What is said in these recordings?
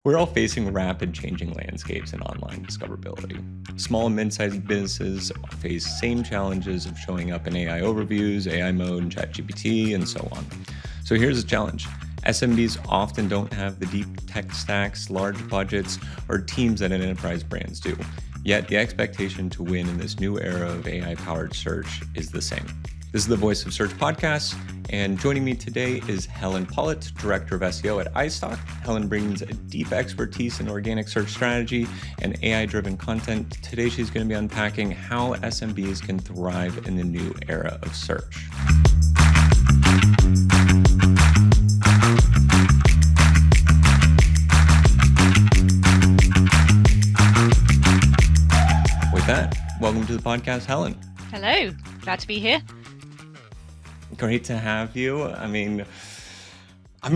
We're all facing rapid changing landscapes in online discoverability. Small and mid-sized businesses face same challenges of showing up in AI overviews, AI mode, and ChatGPT, and so on. So here's a challenge. SMBs often don't have the deep tech stacks, large budgets, or teams that an enterprise brands do. Yet the expectation to win in this new era of AI-powered search is the same. This is the Voice of Search podcast, and joining me today is Helen Pollitt, Director of SEO at iStock. Helen brings a deep expertise in organic search strategy and AI-driven content. Today, she's going to be unpacking how SMBs can thrive in the new era of search. With that, welcome to the podcast, Helen. Hello, glad to be here. Great to have you. I'm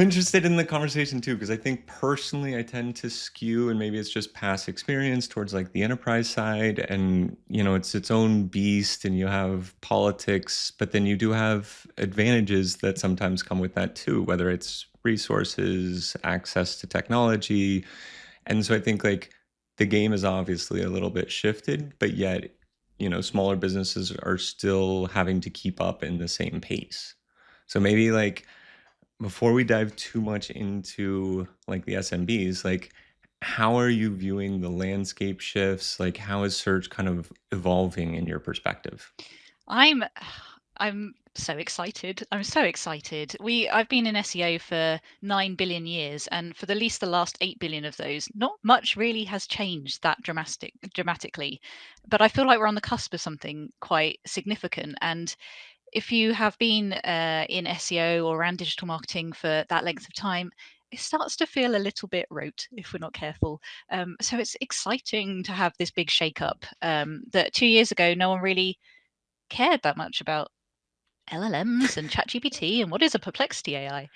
interested in the conversation too, because I think personally I tend to skew, and maybe it's just past experience, towards like the enterprise side. And, it's its own beast, and you have politics, but then you do have advantages that sometimes come with that too, whether it's resources, access to technology. And so I think like the game is obviously a little bit shifted, but yet, smaller businesses are still having to keep up in the same pace. So maybe like before we dive too much into like the SMBs, like how are you viewing the landscape shifts? Like how is search kind of evolving in your perspective? I'm I'm so excited. I'm so excited. I've been in SEO for 9 billion years, and for the least the last 8 billion of those, not much really has changed that dramatically. But I feel like we're on the cusp of something quite significant. And if you have been in SEO or around digital marketing for that length of time, it starts to feel a little bit rote if we're not careful. So it's exciting to have this big shakeup. That 2 years ago, no one really cared that much about LLMs and ChatGPT and what is a perplexity AI.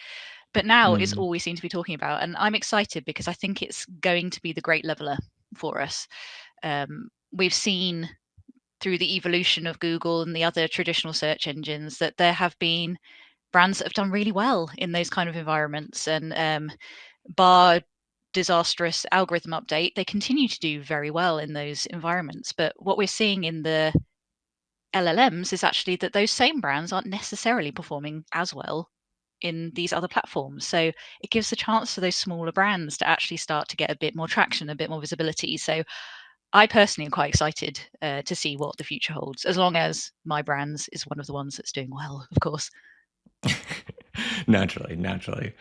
But now it's Mm. all we seem to be talking about. And I'm excited because I think it's going to be the great leveler for us. We've seen through the evolution of Google and the other traditional search engines that there have been brands that have done really well in those kind of environments. And bar disastrous algorithm update, they continue to do very well in those environments. But what we're seeing in the LLMs is actually that those same brands aren't necessarily performing as well in these other platforms. So it gives the chance for those smaller brands to actually start to get a bit more traction, a bit more visibility. So I personally am quite excited to see what the future holds, as long as my brands is one of the ones that's doing well, of course. Naturally.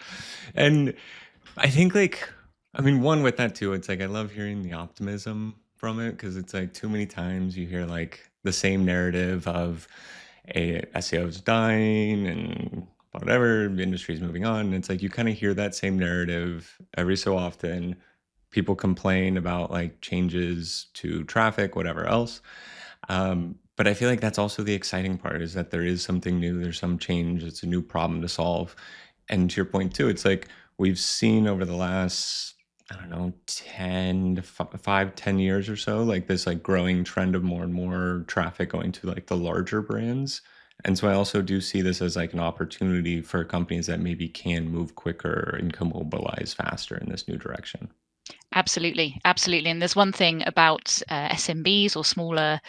And I think like, one with that too, it's like I love hearing the optimism from it, because it's like too many times you hear like the same narrative of a SEO is dying and whatever, the industry is moving on. And it's like you kind of hear that same narrative every so often. People complain about like changes to traffic, whatever else. But I feel like that's also the exciting part, is that there is something new, there's some change, it's a new problem to solve. And to your point too, it's like we've seen over the last, I don't know, 5, 10 years or so, like this like growing trend of more and more traffic going to like the larger brands. And so I also do see this as like an opportunity for companies that maybe can move quicker and can mobilize faster in this new direction. Absolutely, absolutely. And there's one thing about SMBs or smaller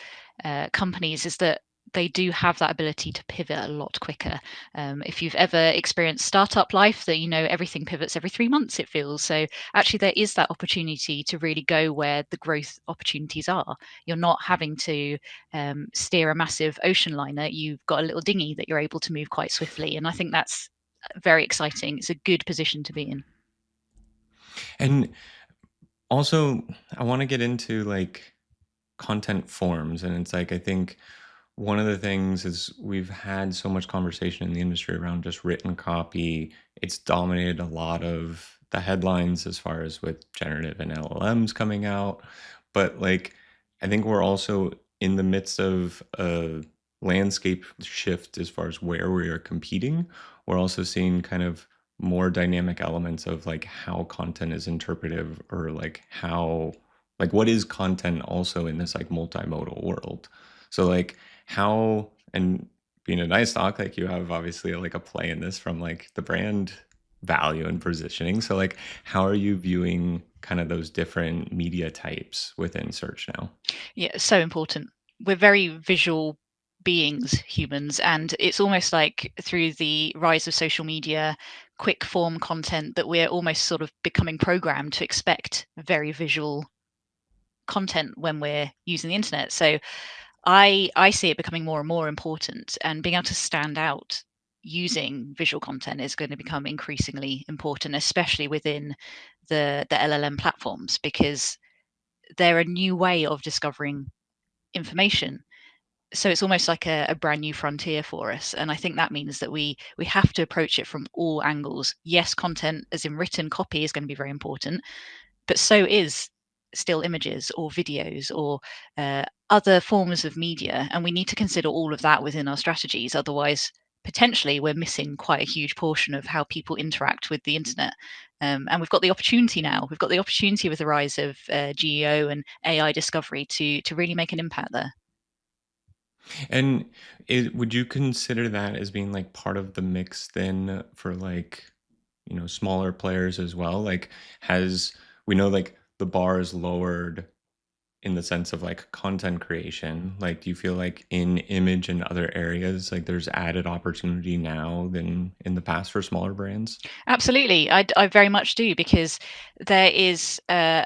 companies is that they do have that ability to pivot a lot quicker. If you've ever experienced startup life, that everything pivots every 3 months, it feels. So actually, there is that opportunity to really go where the growth opportunities are. You're not having to steer a massive ocean liner. You've got a little dinghy that you're able to move quite swiftly, and I think that's very exciting. It's a good position to be in. And also, I want to get into like content forms. And it's like, I think one of the things is we've had so much conversation in the industry around just written copy. It's dominated a lot of the headlines as far as with generative and LLMs coming out. But like, I think we're also in the midst of a landscape shift as far as where we are competing. We're also seeing kind of more dynamic elements of like how content is interpretive, or like how, like what is content also in this like multimodal world. So like how, and being a nice stock, like you have obviously like a play in this from like the brand value and positioning. So like how are you viewing kind of those different media types within search now? Yeah, so important. We're very visual beings, humans, and it's almost like through the rise of social media, quick form content, that we're almost sort of becoming programmed to expect very visual content when we're using the internet. So I see it becoming more and more important, and being able to stand out using visual content is going to become increasingly important, especially within the LLM platforms, because they're a new way of discovering information. So it's almost like a brand new frontier for us, and I think that means that we have to approach it from all angles. Yes, content as in written copy is going to be very important, but so is still images or videos or other forms of media, and we need to consider all of that within our strategies. Otherwise, potentially, we're missing quite a huge portion of how people interact with the internet. And we've got the opportunity now. We've got the opportunity with the rise of GEO and AI discovery to really make an impact there. And would you consider that as being like part of the mix then for like, smaller players as well? Like, has we know like the bar is lowered in the sense of like content creation? Like, do you feel like in image and other areas, like there's added opportunity now than in the past for smaller brands? Absolutely, I very much do, because there is a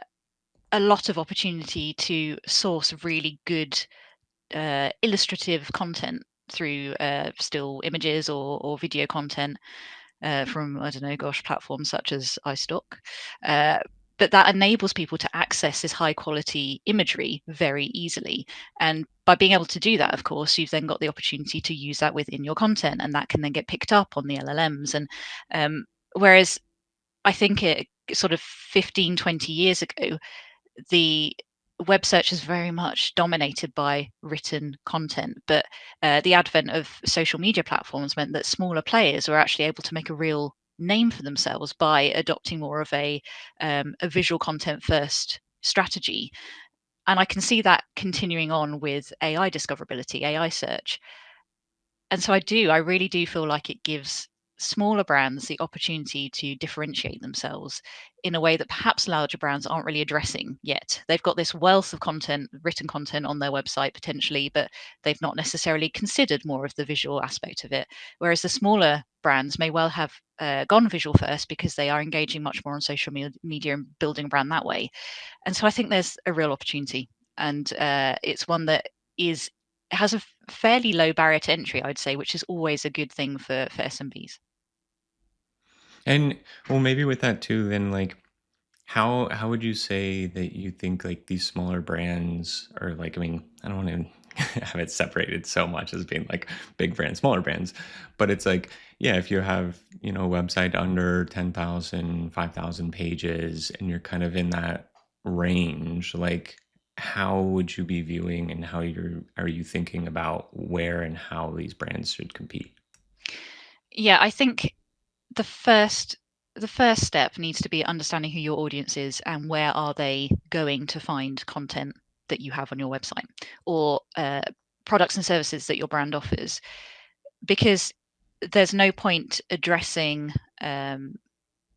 lot of opportunity to source really good illustrative content through still images or video content from, I don't know, gosh, platforms such as iStock. Uh, but that enables people to access this high quality imagery very easily. And by being able to do that, of course, you've then got the opportunity to use that within your content, and that can then get picked up on the LLMs. And whereas I think it sort of 15, 20 years ago, the web search is very much dominated by written content, but the advent of social media platforms meant that smaller players were actually able to make a real name for themselves by adopting more of a visual content first strategy. And I can see that continuing on with AI discoverability, AI search. And so I really do feel like it gives smaller brands the opportunity to differentiate themselves in a way that perhaps larger brands aren't really addressing yet. They've got this wealth of content, written content on their website potentially, but they've not necessarily considered more of the visual aspect of it. Whereas the smaller brands may well have gone visual first because they are engaging much more on social media and building a brand that way. And so I think there's a real opportunity, and it's one that is has a fairly low barrier to entry, I'd say, which is always a good thing for SMBs. And well, maybe with that too, then like how would you say that you think like these smaller brands are like, I mean, I don't want to have it separated so much as being like big brands, smaller brands, but it's like, yeah, if you have, a website under 10,000, 5,000 pages and you're kind of in that range, like how would you be viewing and how are you thinking about where and how these brands should compete? Yeah, I think the first the first step needs to be understanding who your audience is and where are they going to find content that you have on your website, or products and services that your brand offers, because there's no point addressing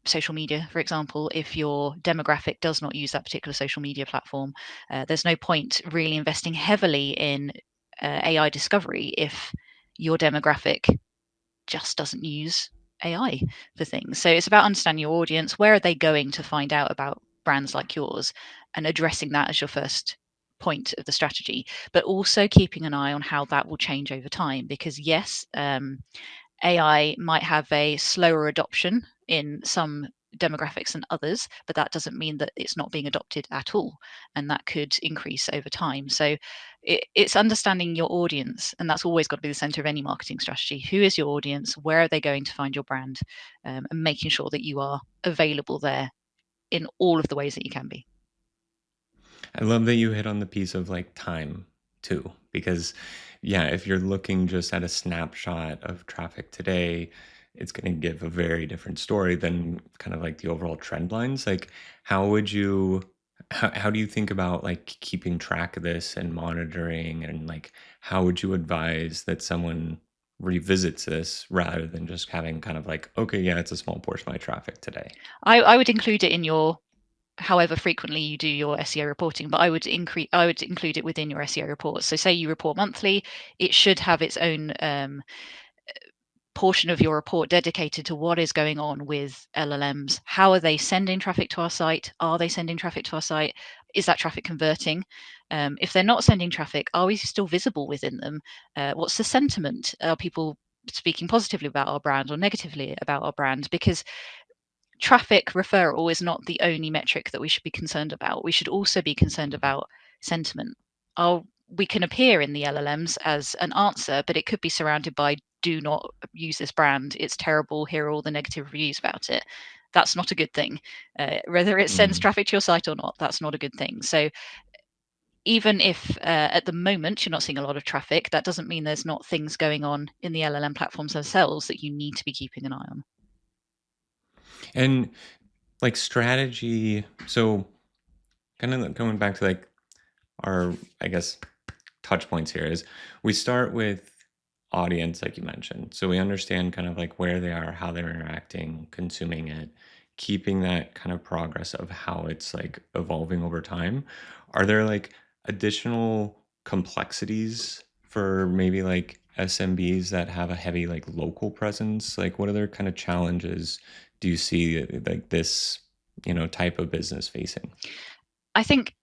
social media, for example, if your demographic does not use that particular social media platform. There's no point really investing heavily in AI discovery if your demographic just doesn't use AI for things. So it's about understanding your audience. Where are they going to find out about brands like yours, and addressing that as your first point of the strategy, but also keeping an eye on how that will change over time. Because yes, AI might have a slower adoption in some demographics than others, but that doesn't mean that it's not being adopted at all. And that could increase over time. So it's understanding your audience. And that's always got to be the center of any marketing strategy. Who is your audience? Where are they going to find your brand? And making sure that you are available there in all of the ways that you can be. I love that you hit on the piece of like time too, because yeah, if you're looking just at a snapshot of traffic today, it's going to give a very different story than kind of like the overall trend lines. Like, how would you, how do you think about like keeping track of this and monitoring, and like, how would you advise that someone revisits this rather than just having kind of like, okay, yeah, it's a small portion of my traffic today? I would include it in your however frequently you do your SEO reporting, but I would include it within your SEO reports. So say you report monthly, it should have its own portion of your report dedicated to what is going on with LLMs. How are they sending traffic to our site? Are they sending traffic to our site? Is that traffic converting? If they're not sending traffic, are we still visible within them? What's the sentiment? Are people speaking positively about our brand or negatively about our brand? Because traffic referral is not the only metric that we should be concerned about. We should also be concerned about sentiment. We can appear in the LLMs as an answer, but it could be surrounded by do not use this brand. It's terrible. Here are all the negative reviews about it. That's not a good thing. Whether it sends Mm. traffic to your site or not, that's not a good thing. So even if at the moment you're not seeing a lot of traffic, that doesn't mean there's not things going on in the LLM platforms themselves that you need to be keeping an eye on. And like strategy, so kind of going back to like our, I guess, touch points here is we start with audience, like you mentioned. So we understand kind of like where they are, how they're interacting, consuming it, keeping that kind of progress of how it's like evolving over time. Are there like additional complexities for maybe like SMBs that have a heavy like local presence? Like what other kind of challenges do you see like this, type of business facing? I think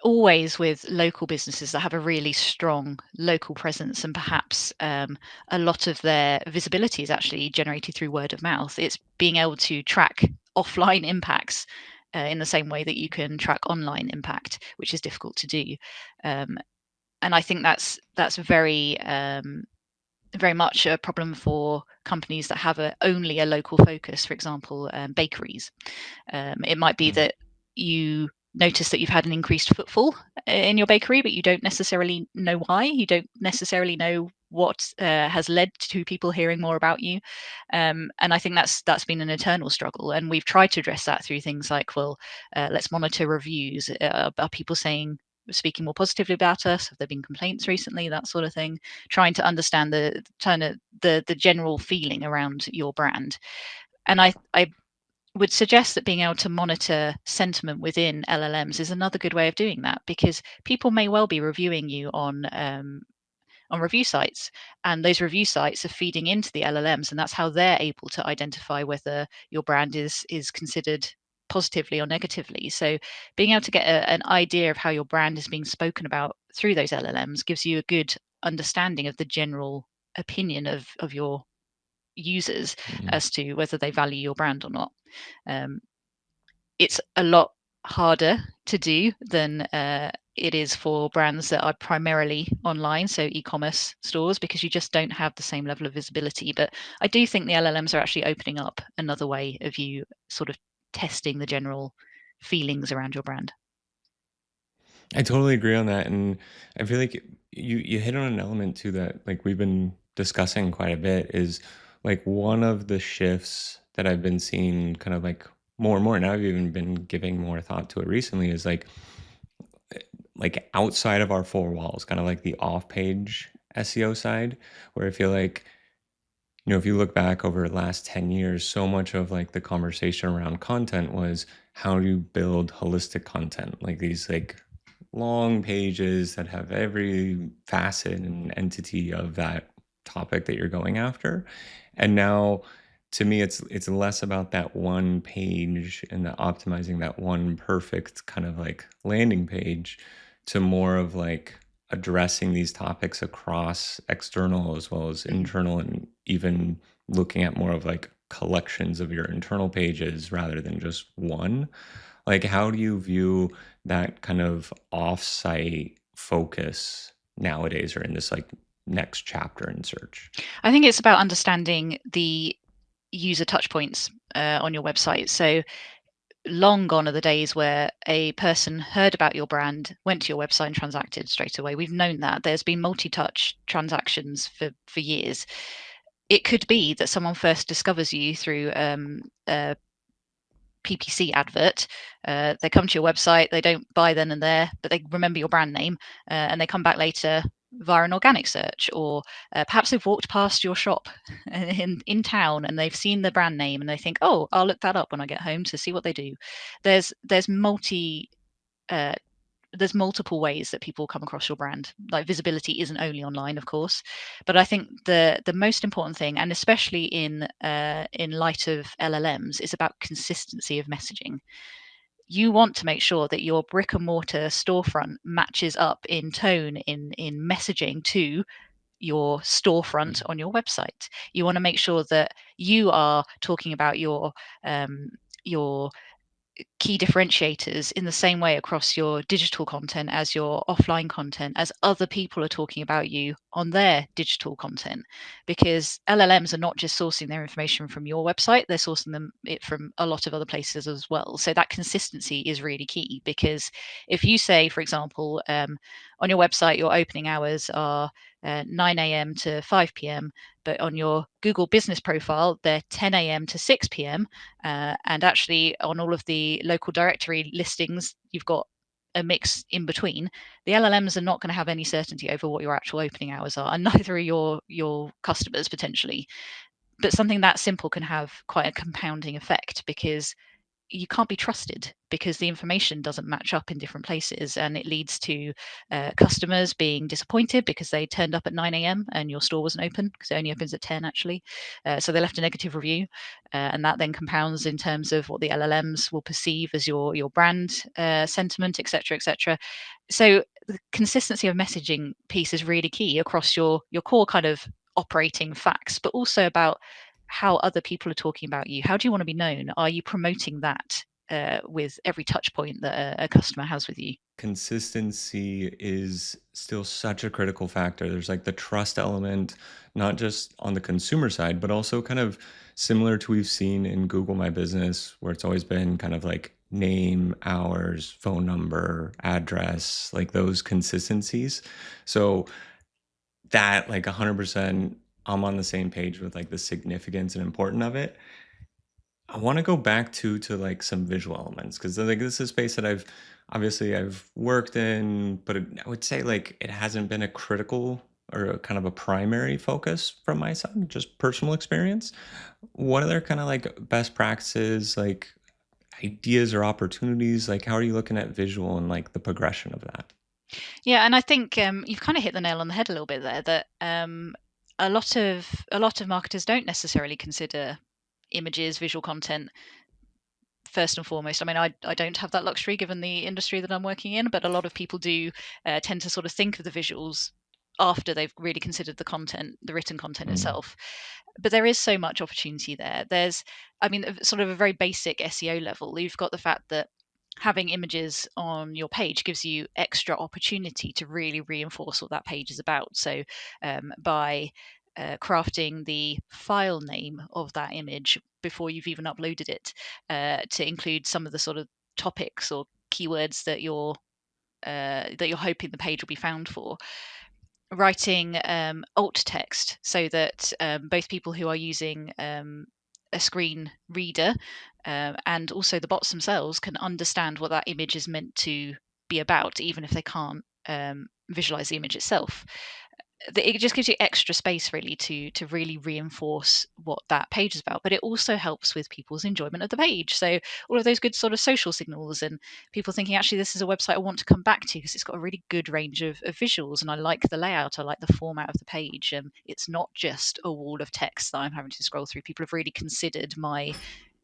always with local businesses that have a really strong local presence and perhaps a lot of their visibility is actually generated through word of mouth. It's being able to track offline impacts in the same way that you can track online impact, which is difficult to do. Um, and I think that's very much a problem for companies that have only a local focus. For example, bakeries. It might be Mm. that you notice that you've had an increased footfall in your bakery, but you don't necessarily know why. You don't necessarily know what has led to people hearing more about you. And I think that's been an eternal struggle. And we've tried to address that through things like, well, let's monitor reviews. Are people speaking more positively about us? Have there been complaints recently? That sort of thing. Trying to understand the general feeling around your brand. And I would suggest that being able to monitor sentiment within LLMs is another good way of doing that, because people may well be reviewing you on review sites, and those review sites are feeding into the LLMs, and that's how they're able to identify whether your brand is considered positively or negatively. So being able to get an idea of how your brand is being spoken about through those LLMs gives you a good understanding of the general opinion of your users Mm. as to whether they value your brand or not. Um, it's a lot harder to do than it is for brands that are primarily online, so e-commerce stores, because you just don't have the same level of visibility. But I do think the LLMs are actually opening up another way of you sort of testing the general feelings around your brand. I totally agree on that, and I feel like you hit on an element too that like we've been discussing quite a bit is like one of the shifts that I've been seeing kind of like more and more, and I've even been giving more thought to it recently is like outside of our four walls, kind of like the off-page SEO side, where I feel like if you look back over the last 10 years, so much of like the conversation around content was how do you build holistic content, like these like long pages that have every facet and entity of that topic that you're going after. And now to me it's less about that one page and the optimizing that one perfect kind of like landing page to more of like addressing these topics across external as well as Mm. internal, and even looking at more of like collections of your internal pages rather than just one. Like how do you view that kind of off-site focus nowadays, or in this like next chapter in search? I think it's about understanding the user touch points on your website. So long gone are the days where a person heard about your brand, went to your website and transacted straight away. We've known that. There's been multi-touch transactions for years. It could be that someone first discovers you through a PPC advert. They come to your website, they don't buy then and there, but they remember your brand name, and they come back later. via an organic search, or perhaps they've walked past your shop in town and they've seen the brand name and they think, oh, I'll look that up when I get home to see what they do. There's multiple ways that people come across your brand. Like, visibility isn't only online, of course, but I think the most important thing, and especially in light of LLMs, is about consistency of messaging. You want to make sure that your brick and mortar storefront matches up in tone, in messaging, to your storefront on your website. You want to make sure that you are talking about your key differentiators in the same way across your digital content as your offline content, as other people are talking about you on their digital content. Because LLMs are not just sourcing their information from your website, they're sourcing it from a lot of other places as well. So that consistency is really key, because if you say, for example, on your website, your opening hours are 9 a.m. to 5 p.m., but on your Google business profile, they're 10 a.m. to 6 p.m. And actually, on all of the local directory listings, you've got a mix in between. The LLMs are not going to have any certainty over what your actual opening hours are, and neither are your customers potentially. But something that simple can have quite a compounding effect, because you can't be trusted because the information doesn't match up in different places, and it leads to customers being disappointed because they turned up at 9 a.m. and your store wasn't open, because it only opens at 10 actually. So they left a negative review, and that then compounds in terms of what the LLMs will perceive as your brand sentiment, etc., etc. So the consistency of messaging piece is really key across your core kind of operating facts, but also about how other people are talking about you. How do you want to be known? Are you promoting that with every touch point that a customer has with you? Consistency is still such a critical factor. There's like the trust element, not just on the consumer side, but also kind of similar to we've seen in Google My Business, where it's always been kind of like name, hours, phone number, address, like those consistencies. So that, like, 100%, I'm on the same page with like the significance and importance of it. I want to go back to like some visual elements, because like this is a space that I've worked in, but I would say like it hasn't been a critical or a kind of a primary focus from my side, just personal experience. What are their kind of like best practices, like ideas or opportunities? Like, how are you looking at visual and like the progression of that? Yeah, and I think you've kind of hit the nail on the head a little bit there. That a lot of marketers don't necessarily consider images, visual content first and foremost. I mean, I don't have that luxury given the industry that I'm working in, but a lot of people do tend to sort of think of the visuals after they've really considered the content, the written content Mm. itself. But there is so much opportunity there. I mean, sort of a very basic SEO level. You've got the fact that having images on your page gives you extra opportunity to really reinforce what that page is about. So by crafting the file name of that image before you've even uploaded it, to include some of the sort of topics or keywords that you're hoping the page will be found for. Writing alt text so that both people who are using a screen reader and also the bots themselves can understand what that image is meant to be about, even if they can't visualize the image itself. It just gives you extra space really to really reinforce what that page is about, but it also helps with people's enjoyment of the page. So all of those good sort of social signals, and people thinking, actually, this is a website I want to come back to because it's got a really good range of visuals, and I like the layout, I like the format of the page. It's not just a wall of text that I'm having to scroll through. People have really considered my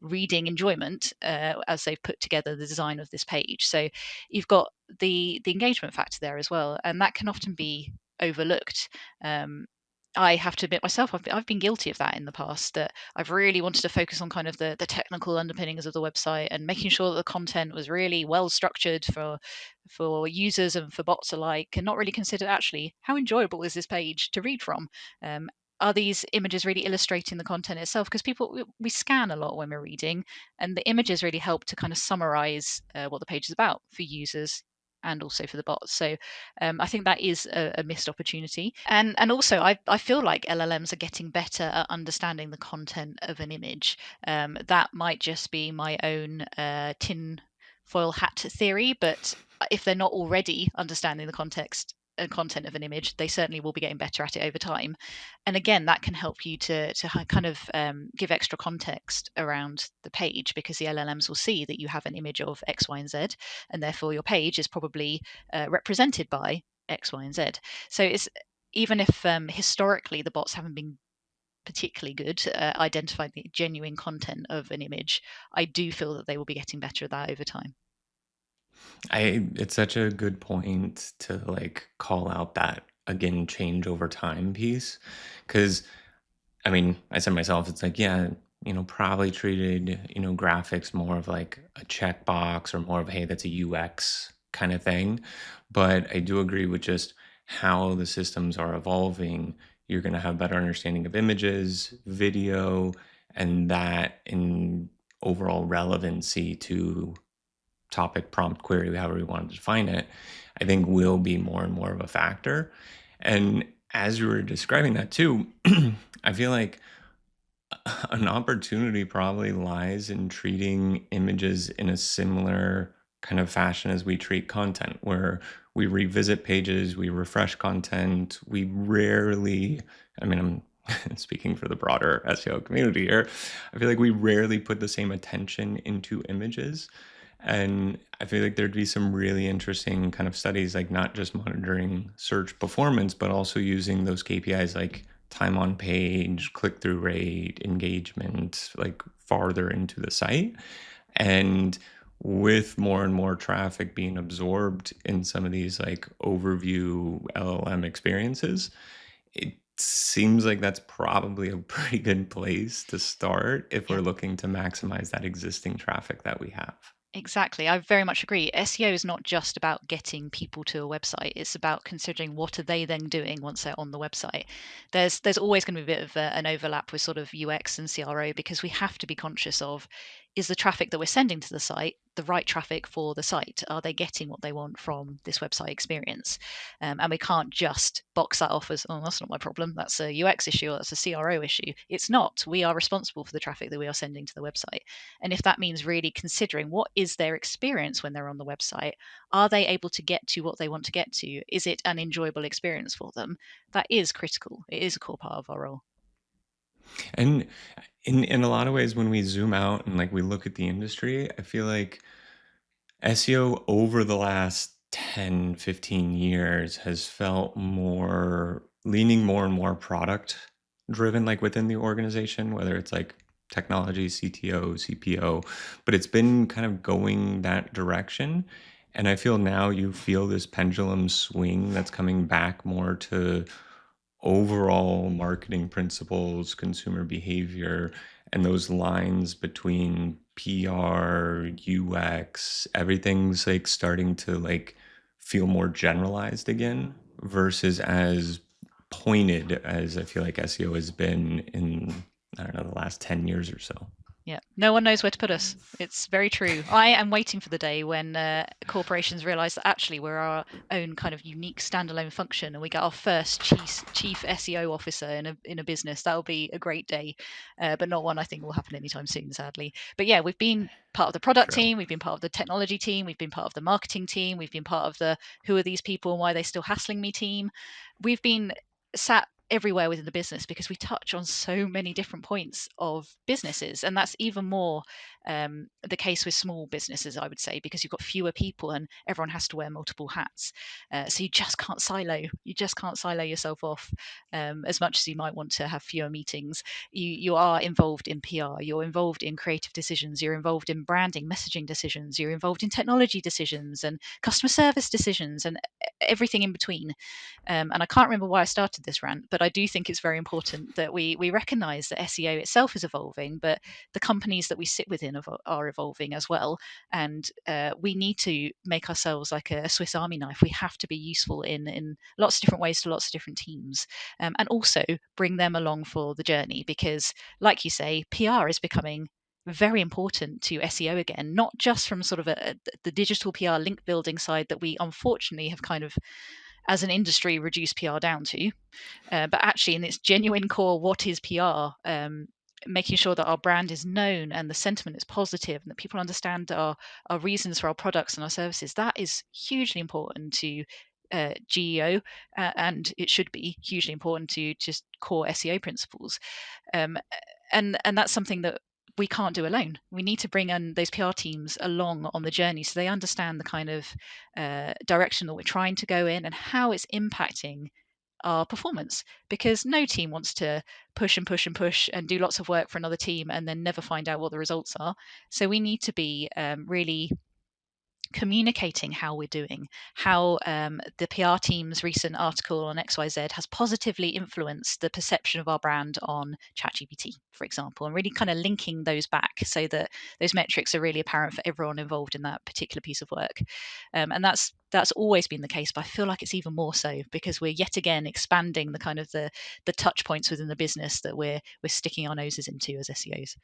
reading enjoyment as they've put together the design of this page. So you've got the engagement factor there as well, and that can often be overlooked. Um, I have to admit myself, I've been guilty of that in the past. That I've really wanted to focus on kind of the technical underpinnings of the website and making sure that the content was really well structured for users and for bots alike, and not really considered actually how enjoyable is this page to read from. Um, are these images really illustrating the content itself? Because we scan a lot when we're reading, and the images really help to kind of summarize what the page is about for users and also for the bots. So I think that is a missed opportunity. And also, I feel like LLMs are getting better at understanding the content of an image. That might just be my own tin foil hat theory, but if they're not already understanding the context and content of an image, they certainly will be getting better at it over time. And again, that can help you to kind of give extra context around the page, because the LLMs will see that you have an image of X, Y, and Z, and therefore your page is probably represented by X, Y, and Z. So it's, even if historically the bots haven't been particularly good at identifying the genuine content of an image, I do feel that they will be getting better at that over time. It's such a good point to like call out that again change over time piece, because I mean, I said myself, it's like, yeah, probably treated, graphics more of like a checkbox or more of, hey, that's a UX kind of thing. But I do agree with just how the systems are evolving. You're going to have better understanding of images, video, and that in overall relevancy to topic, prompt, query, however we want to define it, I think will be more and more of a factor. And as you were describing that too, I feel like an opportunity probably lies in treating images in a similar kind of fashion as we treat content, where we revisit pages, we refresh content, we rarely, I mean, I'm speaking for the broader SEO community here, I feel like we rarely put the same attention into images. And I feel like there'd be some really interesting kind of studies, like not just monitoring search performance, but also using those KPIs like time on page, click through rate, engagement, like farther into the site. And with more and more traffic being absorbed in some of these like overview LLM experiences, it seems like that's probably a pretty good place to start if Yeah. we're looking to maximize that existing traffic that we have. Exactly. I very much agree. SEO is not just about getting people to a website. It's about considering what are they then doing once they're on the website. There's always going to be a bit of an overlap with sort of UX and CRO, because we have to be conscious of, is the traffic that we're sending to the site the right traffic for the site? Are they getting what they want from this website experience? And we can't just box that off as, oh, that's not my problem. That's a UX issue, or that's a CRO issue. It's not. We are responsible for the traffic that we are sending to the website. And if that means really considering what is their experience when they're on the website, are they able to get to what they want to get to? Is it an enjoyable experience for them? That is critical. It is a core part of our role. And in a lot of ways, when we zoom out and like we look at the industry, I feel like SEO over the last 10, 15 years has felt more leaning more and more product driven, like within the organization, whether it's like technology, CTO, CPO, but it's been kind of going that direction. And I feel now you feel this pendulum swing that's coming back more to overall marketing principles, consumer behavior, and those lines between PR, UX, everything's like starting to like feel more generalized again versus as pointed as I feel like SEO has been in, I don't know, the last 10 years or so. Yeah, no one knows where to put us. It's very true. I am waiting for the day when corporations realize that actually we're our own kind of unique standalone function, and we get our first chief SEO officer in a business. That'll be a great day, but not one I think will happen anytime soon, sadly. But yeah, we've been part of the product True. team, we've been part of the technology team, we've been part of the marketing team, we've been part of the who are these people and why are they still hassling me team. We've been sat everywhere within the business because we touch on so many different points of businesses, and that's even more the case with small businesses, I would say, because you've got fewer people and everyone has to wear multiple hats. So you just can't silo yourself off as much as you might want to have fewer meetings. You are involved in PR, you're involved in creative decisions, you're involved in branding, messaging decisions, you're involved in technology decisions and customer service decisions and everything in between. And I can't remember why I started this rant, but I do think it's very important that we recognise that SEO itself is evolving, but the companies that we sit within are evolving as well. And we need to make ourselves like a Swiss Army knife. We have to be useful in lots of different ways to lots of different teams, and also bring them along for the journey. Because, like you say, PR is becoming very important to SEO again, not just from sort of the digital PR link building side that we unfortunately have kind of as an industry reduce PR down to, but actually in its genuine core, what is PR? Making sure that our brand is known and the sentiment is positive and that people understand our reasons for our products and our services. That is hugely important to GEO, and it should be hugely important to just core SEO principles. Um, and that's something that we can't do alone. We need to bring in those PR teams along on the journey so they understand the kind of direction that we're trying to go in and how it's impacting our performance, because no team wants to push and push and push and do lots of work for another team and then never find out what the results are. So we need to be really communicating how we're doing, how the PR team's recent article on XYZ has positively influenced the perception of our brand on ChatGPT, for example, and really kind of linking those back so that those metrics are really apparent for everyone involved in that particular piece of work. And that's always been the case, but I feel like it's even more so because we're yet again expanding the kind of the touch points within the business that we're sticking our noses into as SEOs.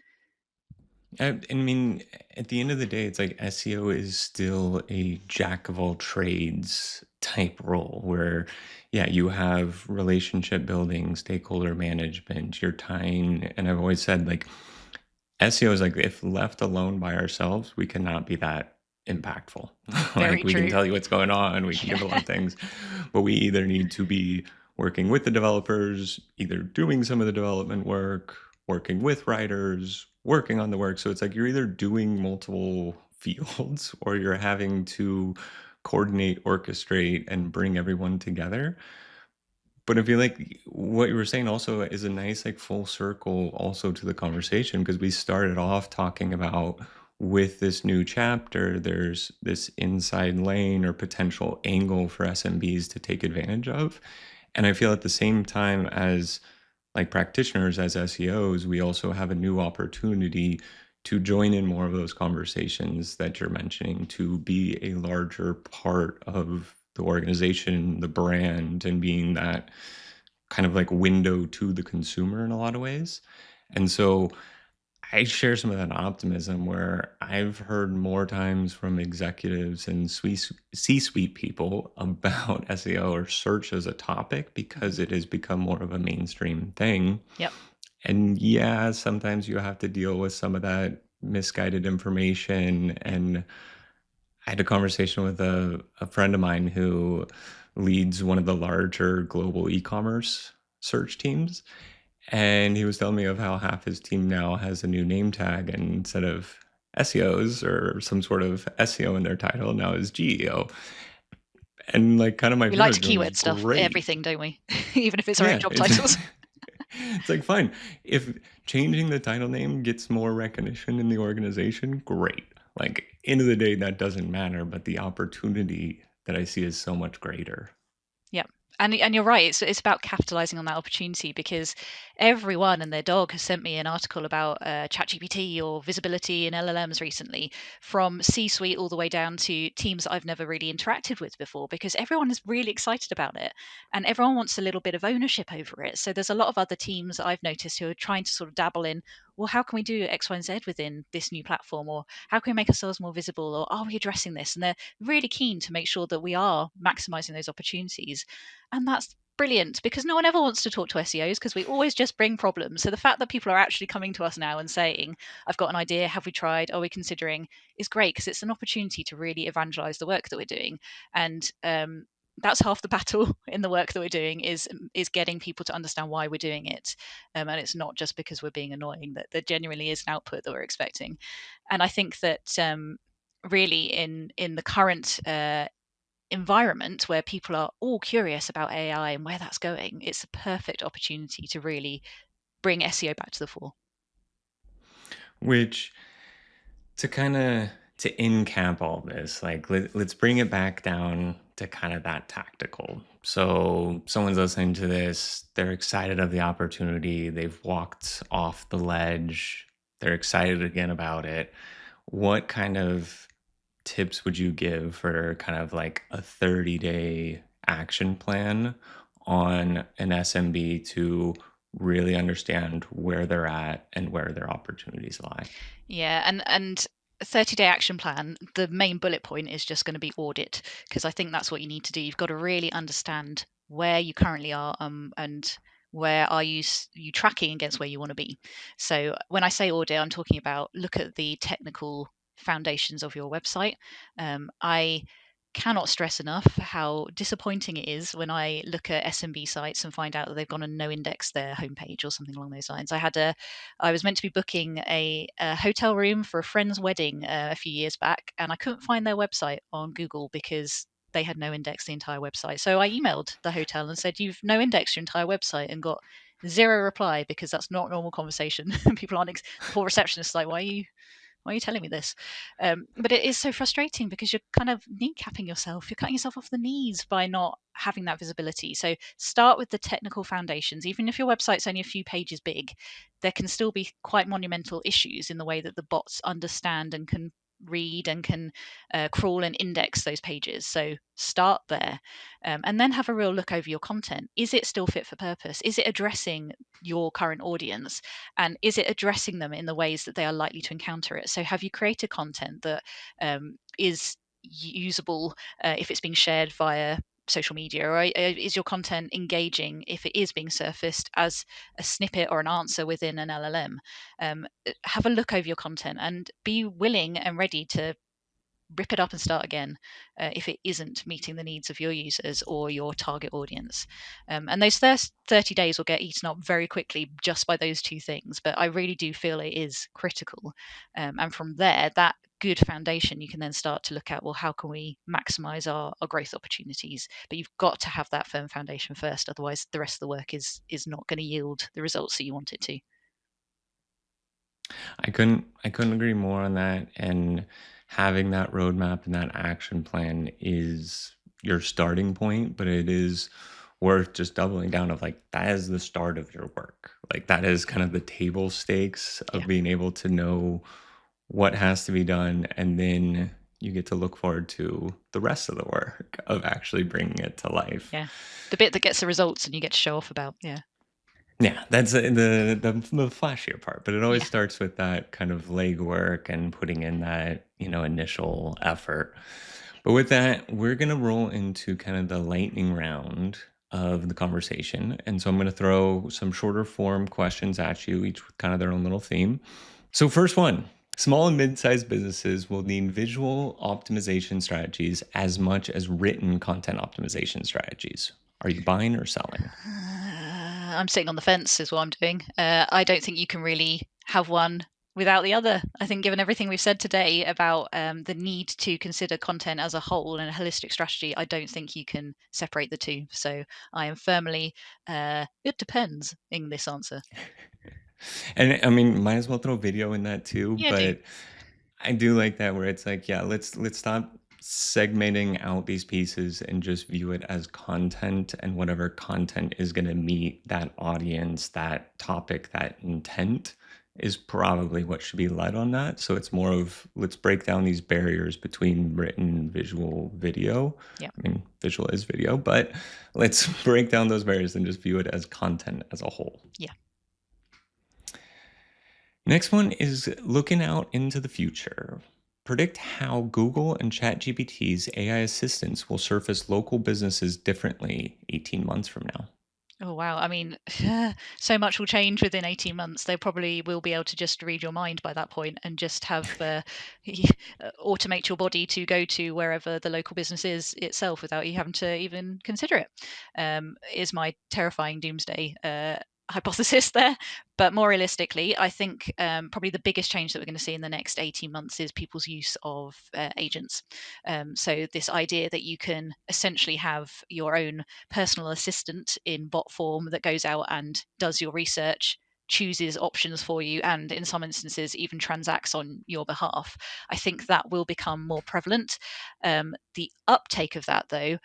I mean, at the end of the day, it's like SEO is still a jack of all trades type role where, yeah, you have relationship building, stakeholder management, you're tying, and I've always said like SEO is like if left alone by ourselves, we cannot be that impactful. Like Very we can true. tell you what's going on, we can give a lot of things, but we either need to be working with the developers, either doing some of the development work, working with writers, working on the work. So it's like you're either doing multiple fields or you're having to coordinate, orchestrate, and bring everyone together. But I feel like what you were saying also is a nice like full circle also to the conversation because we started off talking about with this new chapter, there's this inside lane or potential angle for SMBs to take advantage of. And I feel at the same time as like practitioners, as SEOs, we also have a new opportunity to join in more of those conversations that you're mentioning, to be a larger part of the organization, the brand, and being that kind of like window to the consumer in a lot of ways. And so I share some of that optimism where I've heard more times from executives and C-suite people about SEO or search as a topic because Mhm. it has become more of a mainstream thing. Yep. And yeah, sometimes you have to deal with some of that misguided information. And I had a conversation with a friend of mine who leads one of the larger global e-commerce search teams. And he was telling me of how half his team now has a new name tag, and instead of SEOs or some sort of SEO in their title, now is GEO. And like kind of my We like fear to goes, keyword stuff great. everything, don't we? Even if it's our own Yeah, job it's titles. it's like fine. If changing the title name gets more recognition in the organization, great. Like end of the day, that doesn't matter, but the opportunity that I see is so much greater. Yeah. And you're right. It's about capitalizing on that opportunity because everyone and their dog has sent me an article about ChatGPT or visibility in LLMs recently, from C-suite all the way down to teams that I've never really interacted with before, because everyone is really excited about it and everyone wants a little bit of ownership over it. So there's a lot of other teams that I've noticed who are trying to sort of dabble in, well, how can we do X, Y, and Z within this new platform, or how can we make ourselves more visible, or are we addressing this? And they're really keen to make sure that we are maximizing those opportunities. And that's brilliant because no one ever wants to talk to SEOs because we always just bring problems. So the fact that people are actually coming to us now and saying, I've got an idea, have we tried, are we considering, is great because it's an opportunity to really evangelize the work that we're doing. And that's half the battle in the work that we're doing is getting people to understand why we're doing it. And it's not just because we're being annoying, that there genuinely is an output that we're expecting. And I think that really in the current environment where people are all curious about AI and where that's going, it's a perfect opportunity to really bring SEO back to the fore. Which to kind of to in cap all this, like let's bring it back down to kind of that tactical. So someone's listening to this, they're excited of the opportunity, they've walked off the ledge, they're excited again about it. What kind of tips would you give for kind of like a 30-day action plan on an SMB to really understand where they're at and where their opportunities lie? Yeah, and a 30-day action plan, the main bullet point is just going to be audit, because I think that's what you need to do. You've got to really understand where you currently are, and where are you tracking against where you want to be. So when I say audit, I'm talking about look at the technical foundations of your website. I cannot stress enough how disappointing it is when I look at SMB sites and find out that they've gone and no index their homepage or something along those lines. I was meant to be booking a hotel room for a friend's wedding a few years back, and I couldn't find their website on Google because they had no indexed the entire website. So I emailed the hotel and said, "You've no indexed your entire website," and got zero reply, because that's not normal conversation. People aren't. The poor receptionist like, why are you telling me this? But it is so frustrating because you're kind of kneecapping yourself. You're cutting yourself off the knees by not having that visibility. So start with the technical foundations. Even if your website's only a few pages big, there can still be quite monumental issues in the way that the bots understand and can read and can crawl and index those pages. So start there, and then have a real look over your content. Is it still fit for purpose? Is it addressing your current audience? And is it addressing them in the ways that they are likely to encounter it? So have you created content that is usable if it's being shared via social media, or is your content engaging if it is being surfaced as a snippet or an answer within an LLM? Have a look over your content and be willing and ready to rip it up and start again if it isn't meeting the needs of your users or your target audience. And those first 30 days will get eaten up very quickly just by those two things. But I really do feel it is critical. And from there, that good foundation, you can then start to look at, well, how can we maximize our growth opportunities? But you've got to have that firm foundation first. Otherwise, the rest of the work is not going to yield the results that you want it to. I couldn't agree more on that. And having that roadmap and that action plan is your starting point, but it is worth just doubling down of like that is the start of your work. Like that is kind of the table stakes Yeah. of being able to know what has to be done, and then you get to look forward to the rest of the work of actually bringing it to life. Yeah. The bit that gets the results and you get to show off about. Yeah. Yeah, that's the flashier part, but it always Yeah. starts with that kind of legwork and putting in that, initial effort. But with that, we're gonna roll into kind of the lightning round of the conversation. And so I'm gonna throw some shorter form questions at you, each with kind of their own little theme. So first one, small and mid-sized businesses will need visual optimization strategies as much as written content optimization strategies. Are you buying or selling? I'm sitting on the fence is what I'm doing. I don't think you can really have one without the other. I think given everything we've said today about the need to consider content as a whole and a holistic strategy, I don't think you can separate the two. So I am firmly, it depends in this answer. And I mean, might as well throw video in that too, Yeah, do. but I do like that where it's like, yeah, let's stop segmenting out these pieces and just view it as content, and whatever content is going to meet that audience, that topic, that intent is probably what should be led on that. So it's more of let's break down these barriers between written, visual, video. Yeah. I mean, visual is video, but let's break down those barriers and just view it as content as a whole. Yeah. Next one is looking out into the future. Predict how Google and ChatGPT's AI assistants will surface local businesses differently 18 months from now. Oh, wow. I mean, so much will change within 18 months. They probably will be able to just read your mind by that point and just have automate your body to go to wherever the local business is itself without you having to even consider it. Is my terrifying doomsday hypothesis there. But more realistically, I think probably the biggest change that we're going to see in the next 18 months is people's use of agents. So this idea that you can essentially have your own personal assistant in bot form that goes out and does your research, chooses options for you, and in some instances even transacts on your behalf. I think that will become more prevalent. The uptake of that, though,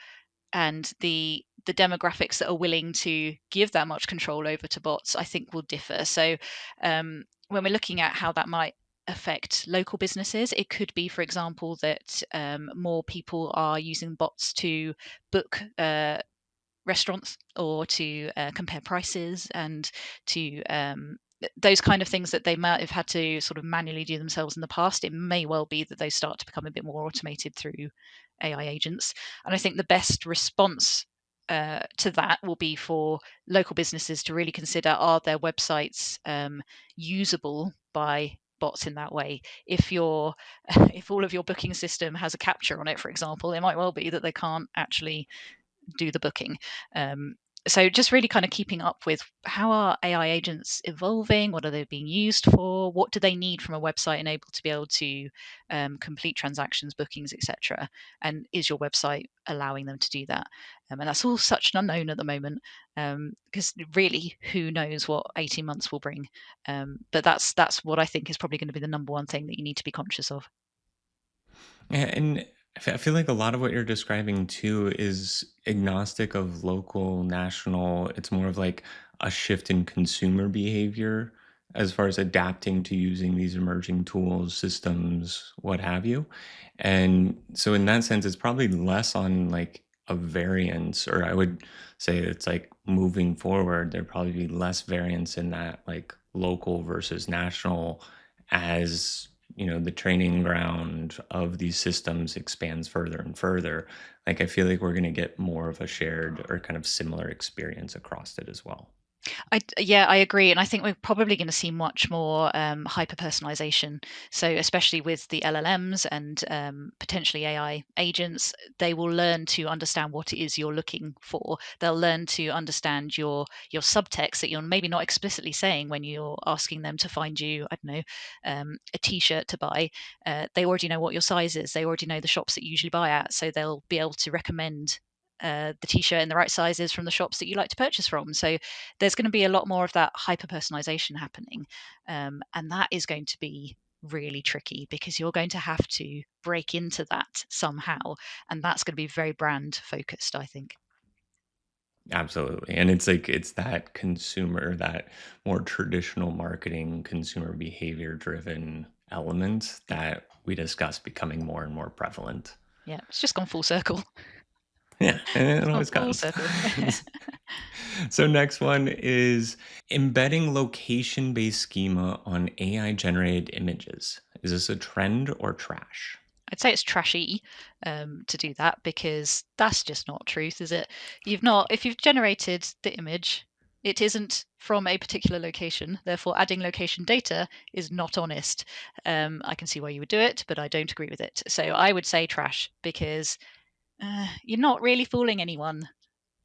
and the demographics that are willing to give that much control over to bots, I think will differ. So when we're looking at how that might affect local businesses, it could be, for example, that more people are using bots to book restaurants or to compare prices and to those kind of things that they might have had to sort of manually do themselves in the past. It may well be that they start to become a bit more automated through AI agents. And I think the best response to that will be for local businesses to really consider, are their websites usable by bots in that way. If your if all of your booking system has a capture on it, for example, it might well be that they can't actually do the booking. So just really kind of keeping up with how are AI agents evolving, what are they being used for, what do they need from a website enabled to be able to complete transactions, bookings, etc. And is your website allowing them to do that? And that's all such an unknown at the moment, because really, who knows what 18 months will bring. But that's what I think is probably going to be the number one thing that you need to be conscious of. Yeah, and I feel like a lot of what you're describing too is agnostic of local, national. It's more of like a shift in consumer behavior as far as adapting to using these emerging tools, systems, what have you. And so, in that sense, it's probably less on like a variance, or I would say it's like moving forward, there'd probably be less variance in that like local versus national as the training ground of these systems expands further and further. Like I feel like we're going to get more of a shared or kind of similar experience across it as well. Yeah, I agree, and I think we're probably going to see much more hyper personalization. So, especially with the LLMs and potentially AI agents, they will learn to understand what it is you're looking for. They'll learn to understand your subtext that you're maybe not explicitly saying when you're asking them to find you, I don't know, a T-shirt to buy. They already know what your size is. They already know the shops that you usually buy at, so they'll be able to recommend the T-shirt in the right sizes from the shops that you like to purchase from. So there's going to be a lot more of that hyper personalization happening. And that is going to be really tricky because you're going to have to break into that somehow. And that's going to be very brand focused, I think. Absolutely. And it's like it's that consumer, that more traditional marketing, consumer behavior driven element Yeah. that we discuss becoming more and more prevalent. Yeah. It's just gone full circle. Yeah, and it It's gone always full comes. circle. So next one is embedding location-based schema on AI-generated images. Is this a trend or trash? I'd say it's trashy to do that because that's just not truth, is it? You've not, if you've generated the image, it isn't from a particular location. Therefore, adding location data is not honest. I can see why you would do it, but I don't agree with it. So I would say trash because you're not really fooling anyone.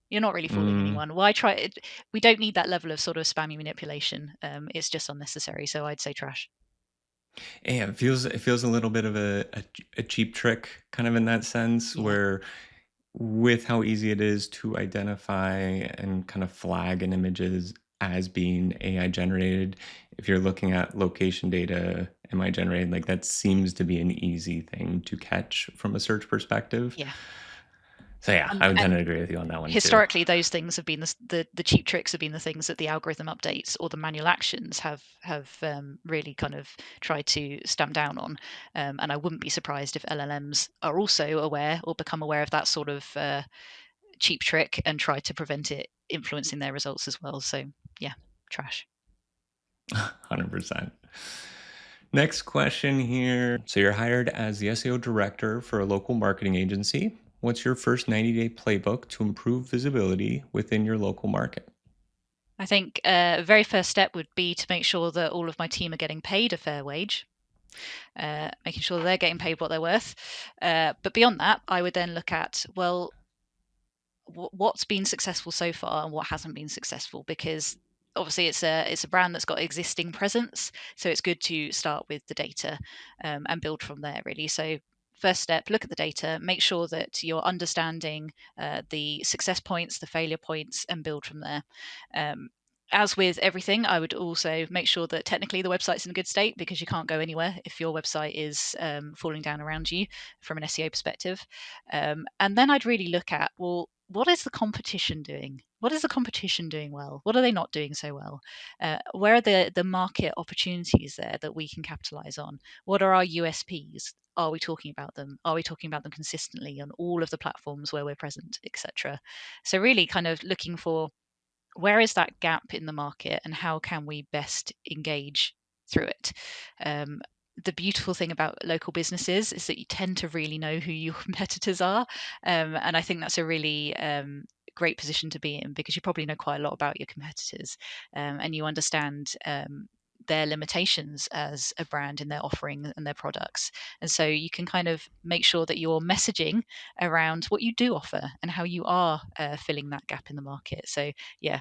You're not really fooling Mm, anyone. Why try it? We don't need that level of sort of spammy manipulation. It's just unnecessary. So I'd say trash. yeah, it feels a little bit of a cheap trick, kind of in that sense, Yeah. where with how easy it is to identify and kind of flag an images as being AI generated, if you're looking at location data, am I generated? Like that seems to be an easy thing to catch from a search perspective. Yeah. So yeah, I would tend And to agree with you on that one too. historically those things have been the cheap tricks have been the things that the algorithm updates or the manual actions have really kind of tried to stamp down on, and I wouldn't be surprised if LLMs are also aware or become aware of that sort of cheap trick and try to prevent it influencing their results as well. So yeah, trash. 100%. Next question here. So you're hired as the SEO director for a local marketing agency. What's your first 90-day playbook to improve visibility within your local market? I think very first step would be to make sure that all of my team are getting paid a fair wage, making sure that they're getting paid what they're worth. But beyond that, I would then look at, well, what's been successful so far and what hasn't been successful, because obviously it's a brand that's got existing presence, so it's good to start with the data and build from there really. So first step, look at the data, make sure that you're understanding the success points, the failure points, and build from there. As with everything, I would also make sure that technically the website's in a good state, because you can't go anywhere if your website is falling down around you from an SEO perspective. And then I'd really look at, well, what is the competition doing? What is the competition doing well? What are they not doing so well? Where are the market opportunities there that we can capitalize on? What are our USPs? Are we talking about them? Are we talking about them consistently on all of the platforms where we're present, etc.? So really kind of looking for, where is that gap in the market and how can we best engage through it? Um, the beautiful thing about local businesses is that you tend to really know who your competitors are. And I think that's a really great position to be in, because you probably know quite a lot about your competitors, and you understand their limitations as a brand in their offering and their products. And so you can kind of make sure that you're messaging around what you do offer and how you are filling that gap in the market. So yeah,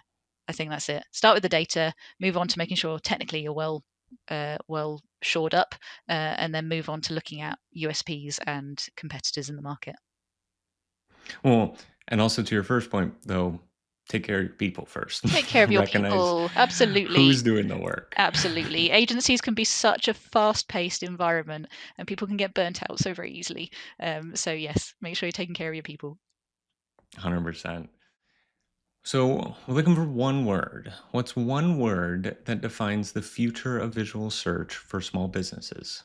I think that's it. Start with the data, move on to making sure technically you're well shored up, and then move on to looking at USPs and competitors in the market. Well, and also to your first point, though, take care of your people first. Take care of your Recognize people. Absolutely. who's doing the work. Absolutely. Agencies can be such a fast-paced environment, and people can get burnt out so very easily. So yes, make sure you're taking care of your people. 100%. So we're looking for one word. What's one word that defines the future of visual search for small businesses?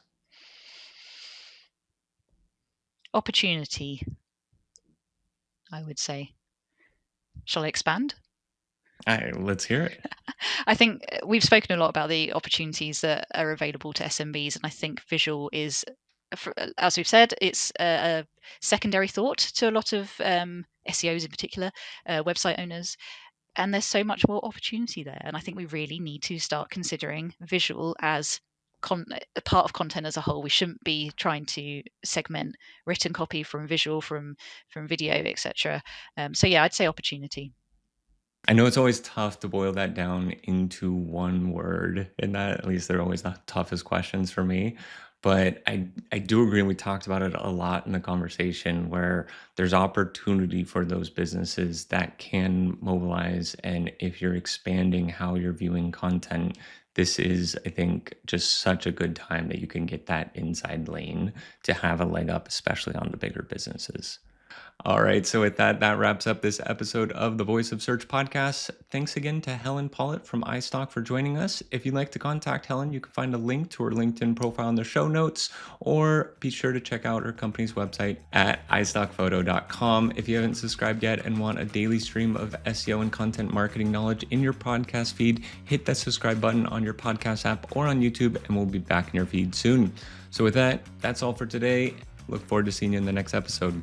Opportunity, I would say. Shall I expand? Let's hear it. I think we've spoken a lot about the opportunities that are available to SMBs, and I think visual is, as we've said, it's a secondary thought to a lot of SEOs in particular, website owners. And there's so much more opportunity there. And I think we really need to start considering visual as a part of content as a whole. We shouldn't be trying to segment written copy from visual, from video, etc. So yeah, I'd say opportunity. I know it's always tough to boil that down into one word, and that at least they're always the toughest questions for me. But I do agree, and we talked about it a lot in the conversation where there's opportunity for those businesses that can mobilize. And if you're expanding how you're viewing content, this is, I think, just such a good time that you can get that inside lane to have a leg up, especially on the bigger businesses. All right. So, with that, that wraps up this episode of the Voice of Search podcast. Thanks again to Helen Pollitt from iStock for joining us. If you'd like to contact Helen, you can find a link to her LinkedIn profile in the show notes, or be sure to check out her company's website at iStockphoto.com. If you haven't subscribed yet and want a daily stream of SEO and content marketing knowledge in your podcast feed, hit that subscribe button on your podcast app or on YouTube, and we'll be back in your feed soon. So, with that, that's all for today. Look forward to seeing you in the next episode.